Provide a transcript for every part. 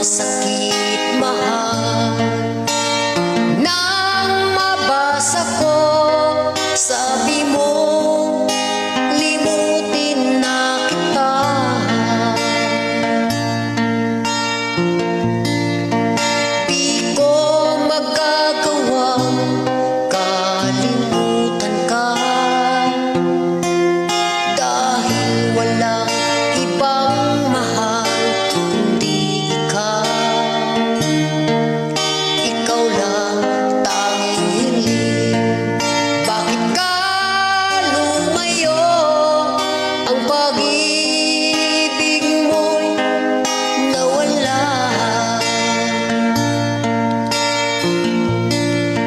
masakit mahal. Nang mabasa ko, sabi mo, limutin na kita. Di ko magagawang kalimutan ka, dahil walang ibang mahal kundi ikaw. Ikaw lang tanging hiling. Bakit ka lumayo? Ang pag-ibig mo'y nawala.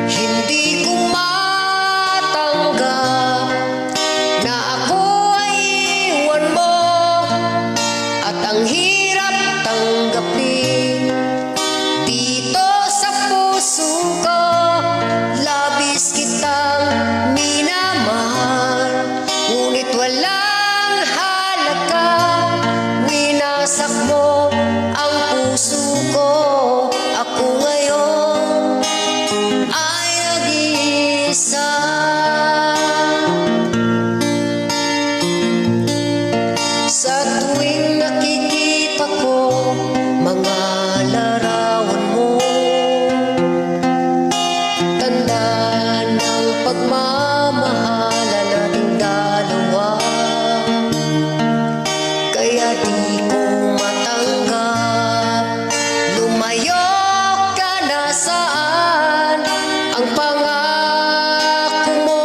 Hindi ko matanggap na ako ay iwan mo, at ang hirap tanggapin. Dito sa puso ko, labis kitang minamahal, ngunit walang halaga. Winasak mo ang puso ko. Ako ngayon ay nag-iisa. Sa tuwing nakikita ko mga larawan mo, tanda ng pagmamahalan nating dalawa. Kaya di ko matanggap, lumayo ka na saan. Ang pangako mo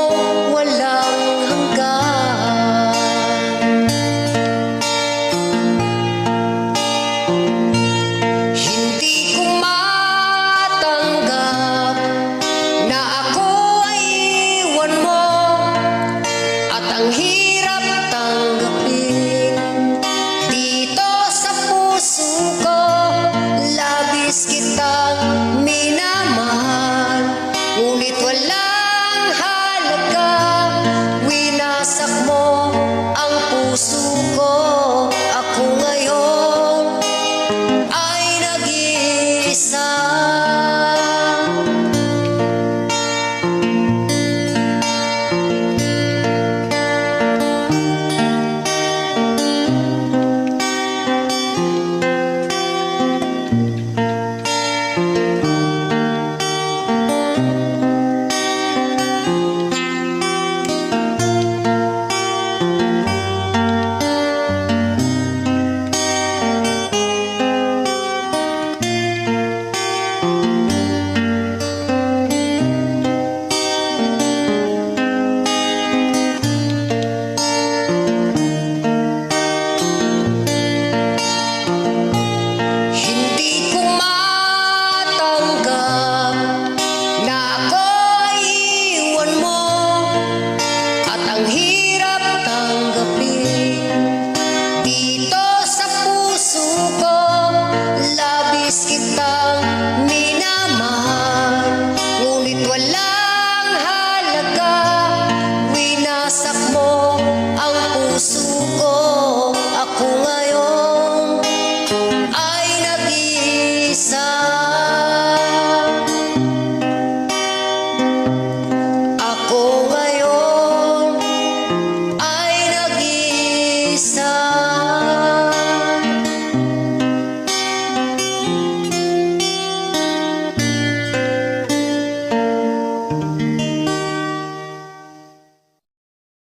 walang hanggan. Hindi ko matanggap na ako ay iwan mo, at ang hirap tanggapin. Dito sa puso ko, labis kitang minamahal, ngunit walang halaga. Winasak mo ang puso ko. Ako ngayon ay nag-iisa. Hindi ko matanggap na ako ay iwan mo, at ang hirap tanggapin. Dito sa puso ko, labis kitang minamahal, ngunit walang halaga. Winasak mo ang puso ko. Ako ngayon ay nag-iisa. Ako ngayon ay nag-iisa.